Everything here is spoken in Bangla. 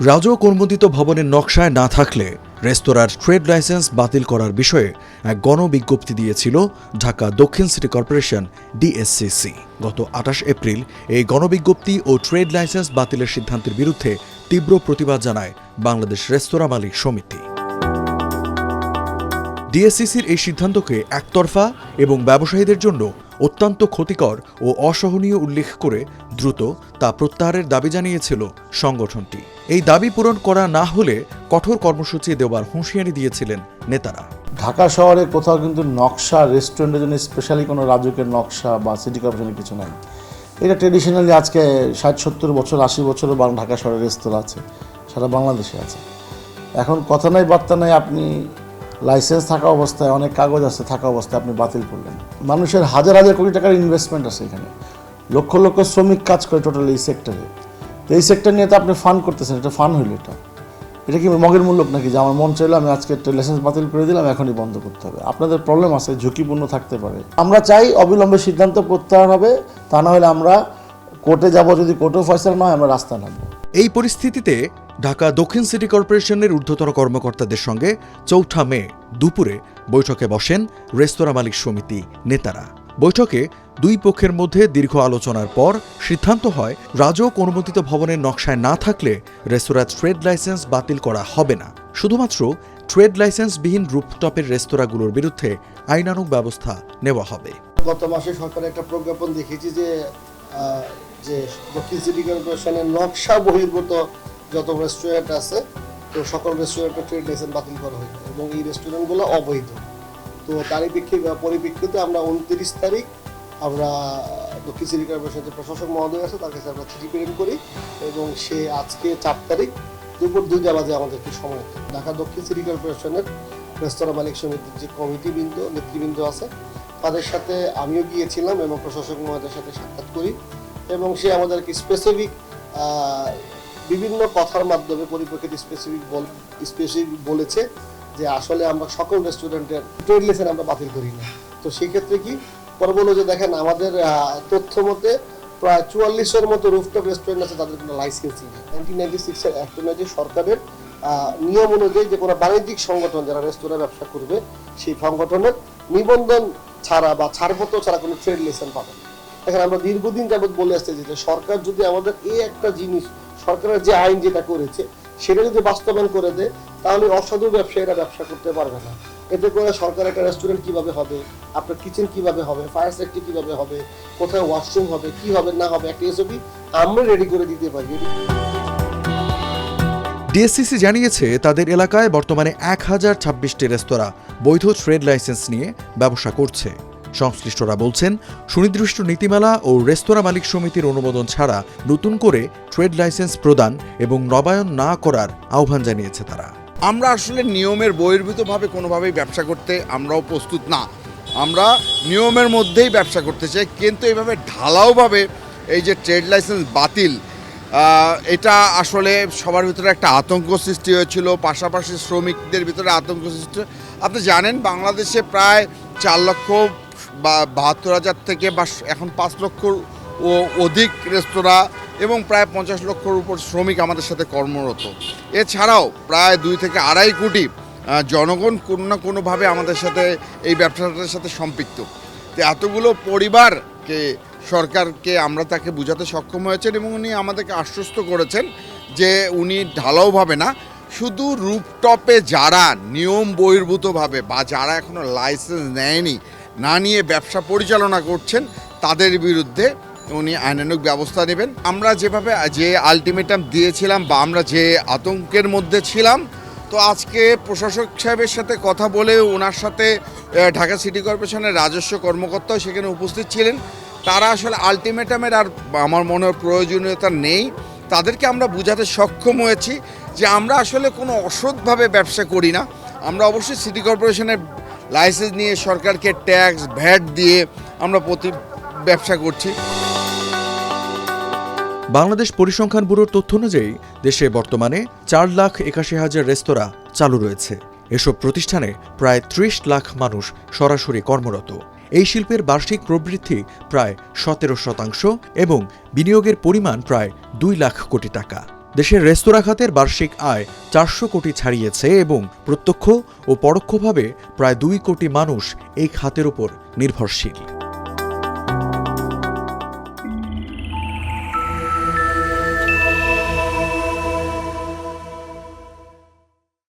রাজউক অনুমোদিত ভবনের নকশায় না থাকলে রেস্তোরাঁর ট্রেড লাইসেন্স বাতিল করার বিষয়ে এক গণবিজ্ঞপ্তি দিয়েছিল ঢাকা দক্ষিণ সিটি কর্পোরেশন ডিএসসিসি। গত ২৮ এপ্রিল এই গণবিজ্ঞপ্তি ও ট্রেড লাইসেন্স বাতিলের সিদ্ধান্তের বিরুদ্ধে তীব্র প্রতিবাদ জানায় বাংলাদেশ রেস্তোরাঁ মালিক সমিতি। ডিএসসিসির এই সিদ্ধান্তকে একতরফা এবং ব্যবসায়ীদের জন্য অত্যন্ত ক্ষতিকর ও অসহনীয় উল্লেখ করে দ্রুত তা প্রত্যাহারের দাবি জানিয়েছিল সংগঠনটি। এই দাবি পূরণ করা না হলে কঠোর কর্মসূচি দেওয়ার হুঁশিয়ারি দিয়েছিলেন নেতারা। ঢাকা শহরে কোথাও কিন্তু নকশা রেস্টুরেন্টের জন্য স্পেশালি কোনো রাজুকের নকশা বা সিটি কর্পোরেশনের কিছু নাই। এটা ট্রেডিশনালি আজকে ৬০-৭০ বছর ৮০ বছরও ঢাকা শহরে রেস্তোরাঁ আছে, সারা বাংলাদেশে আছে। এখন কথা নাই বার্তা নাই, আপনি লাইসেন্স থাকা অবস্থায়, অনেক কাগজ আছে থাকা অবস্থায় আপনি বাতিল করলেন। মানুষের হাজার হাজার কোটি টাকার ইনভেস্টমেন্ট আছে এখানে, লক্ষ লক্ষ শ্রমিক কাজ করে টোটাল এই সেক্টরে। তো এই সেক্টর নিয়ে তো আপনি ফান্ড করতেছেন, এটা ফান্ড হইল। এটা কি মগের মূল্য নাকি যে আমার মন চাইলো আমি আজকে লাইসেন্স বাতিল করে দিলাম, এখনই বন্ধ করতে হবে? আপনাদের প্রবলেম আছে, ঝুঁকিপূর্ণ থাকতে পারে। আমরা চাই অবিলম্বে সিদ্ধান্ত প্রত্যাহার হবে, তা না হলে আমরা কোর্টে যাব, যদি কোর্টেও ফয়সালা না হয় আমরা রাস্তায় নামবো। এই পরিস্থিতিতে ঢাকা দক্ষিণ সিটি কর্পোরেশনের ঊর্ধ্বতন কর্মকর্তাদের সঙ্গে ৪ মে দুপুরে বৈঠকে বসেন রেস্তোরাঁ মালিক সমিতি নেতারা। বৈঠকে দুই পক্ষের মধ্যে দীর্ঘ আলোচনার পর সিদ্ধান্ত হয় রাজউক অনুমোদিত ভবনের নকশায় না থাকলে রেস্তোরাঁ ট্রেড লাইসেন্স বাতিল করা হবে না। শুধুমাত্র ট্রেড লাইসেন্সবিহীন রুফটপের রেস্তোরাঁগুলোর বিরুদ্ধে আইনানুগ ব্যবস্থা নেওয়া হবে। গত মাসে সরকার একটা প্রজ্ঞাপন দেখেছি যে দক্ষিণ সিটি কর্পোরেশনের নকশা বহির্ভূত যত রেস্টুরেন্ট আছে, তো সকল রেস্টুরেন্টের ট্রেড লাইসেন্স বাতিল করা হয়েছে এবং এই রেস্টুরেন্টগুলো অবৈধ। তো তারই পরিপ্রেক্ষিতে আমরা ২৯ তারিখ আমরা দক্ষিণ সিটি কর্পোরেশনের প্রশাসক মহোদয় আছে, তার কাছে আমরা চিঠি প্রেরণ করি এবং সে আজকে ৪ তারিখ দুপুর ২টা বাজে আমাদেরকে সময় দেয়। ঢাকা দক্ষিণ সিটি কর্পোরেশনের রেস্তোরাঁ মালিক সমিতির যে নেতৃবৃন্দ আছে তাদের সাথে আমিও গিয়েছিলাম এবং প্রশাসক মহোদয়ের সাথে সাক্ষাৎ করি এবং সে আমাদেরকে স্পেসিফিক বিভিন্ন কথার মাধ্যমে পরিপ্রেক্ষিতে স্পেসিফিক বলেছে যে আসলে আমরা সকল রেস্টুরেন্টের ট্রেড লাইসেন্স আমরা বাতিল করি না। তো সেই ক্ষেত্রে কি পরে বললো যে দেখেন আমাদের তথ্য মতে প্রায় ৪৪-এর মতো রুফটপ রেস্টুরেন্ট আছে, তাদের কোনো লাইসেন্সই নেই। 1996-এর অ্যাক্ট অনুযায়ী সরকারের নিয়ম অনুযায়ী যে কোনো বাণিজ্যিক সংগঠন যারা রেস্তোরাঁ ব্যবসা করবে সেই সংগঠনের নিবন্ধন ছাড়া বা ছাড়পত্র ছাড়া কোনো ট্রেড লাইসেন্স পাবে না। এখন আমরা দীর্ঘদিন যাবৎ বলে আসছি যে সরকার যদি আমাদের এই একটা জিনিস, সরকারের যে আইন যেটা করেছে সেটা যদি বাস্তবায়ন করে দেয় তাহলে অসাধু ব্যবসায়ীরা ব্যবসা করতে পারবে না। এতে করে সরকার একটা রেস্টুরেন্ট কিভাবে হবে, আপনার কিচেন কিভাবে হবে, ফায়ার সেফটি কিভাবে হবে, কোথায় ওয়াশরুম হবে, কি হবে না হবে, একটা এসবই আমরা রেডি করে দিতে পারি। ডিএসসিসি জানিয়েছে তাদের এলাকায় বর্তমানে ১,০২৬টি রেস্তোরাঁ বৈধ ট্রেড লাইসেন্স নিয়ে ব্যবসা করছে। সংশ্লিষ্টরা বলছেন সুনির্দিষ্ট নীতিমালা ও রেস্তোরাঁ মালিক সমিতির অনুমোদন ছাড়া নতুন করে ট্রেড লাইসেন্স প্রদান এবং নবায়ন না করার আহ্বান জানিয়েছে তারা। আমরা আসলে নিয়মের বহির্ভূতভাবে কোনোভাবেই ব্যবসা করতে আমরাও প্রস্তুত না। আমরা নিয়মের মধ্যেই ব্যবসা করতে চাই, কিন্তু এইভাবে ঢালাওভাবে এই যে ট্রেড লাইসেন্স বাতিল, এটা আসলে সবার ভিতরে একটা আতঙ্ক সৃষ্টি হয়েছিল, পাশাপাশি শ্রমিকদের ভিতরে আতঙ্ক সৃষ্টি। আপনি জানেন বাংলাদেশে প্রায় ৪,৭২,০০০ থেকে বা এখন ৫ লক্ষর অধিক রেস্তোরাঁ এবং প্রায় ৫০ লক্ষর উপর শ্রমিক আমাদের সাথে কর্মরত। এছাড়াও প্রায় ২ থেকে ২.৫ কোটি জনগণ কোনো না কোনোভাবে আমাদের সাথে এই ব্যবসাটার সাথে সম্পৃক্ত। তো এতগুলো পরিবারকে সরকারকে আমরা তাকে বোঝাতে সক্ষম হয়েছেন এবং উনি আমাদেরকে আশ্বস্ত করেছেন যে উনি ঢালাওভাবে না, শুধু রুফটপে যারা নিয়ম বহির্ভূতভাবে বা যারা এখনও লাইসেন্স নেয়নি, না নিয়ে ব্যবসা পরিচালনা করছেন তাদের বিরুদ্ধে উনি আইনানুগ ব্যবস্থা নেবেন। আমরা যে আলটিমেটাম দিয়েছিলাম বা আমরা যে আতঙ্কের মধ্যে ছিলাম, তো আজকে প্রশাসক সাহেবের সাথে কথা বলে ওনার সাথে ঢাকা সিটি কর্পোরেশনের রাজস্ব কর্মকর্তাও সেখানে উপস্থিত ছিলেন। তারা আসলে আলটিমেটামের আর আমার মনে হয় প্রয়োজনীয়তা নেই। তাদেরকে আমরা বোঝাতে সক্ষম হয়েছি যে আমরা আসলে কোনো অসৎভাবে ব্যবসা করি না। আমরা অবশ্যই সিটি কর্পোরেশনের লাইসেন্স নিয়ে সরকারকে ট্যাক্স ভ্যাট দিয়ে আমরা ব্যবসা করছি। বাংলাদেশ পরিসংখ্যান ব্যুরোর তথ্য অনুযায়ী দেশে বর্তমানে ৪,৮১,০০০ রেস্তোরাঁ চালু রয়েছে। এসব প্রতিষ্ঠানে প্রায় ৩০ লাখ মানুষ সরাসরি কর্মরত। এই শিল্পের বার্ষিক প্রবৃদ্ধি প্রায় ১৭% এবং বিনিয়োগের পরিমাণ প্রায় ২ লাখ কোটি টাকা। দেশের রেস্তোরাঁ খাতের বার্ষিক আয় 400 কোটি ছাড়িয়েছে এবং প্রত্যক্ষ ও পরোক্ষভাবে প্রায় 2 কোটি মানুষ এই খাতের উপর নির্ভরশীল।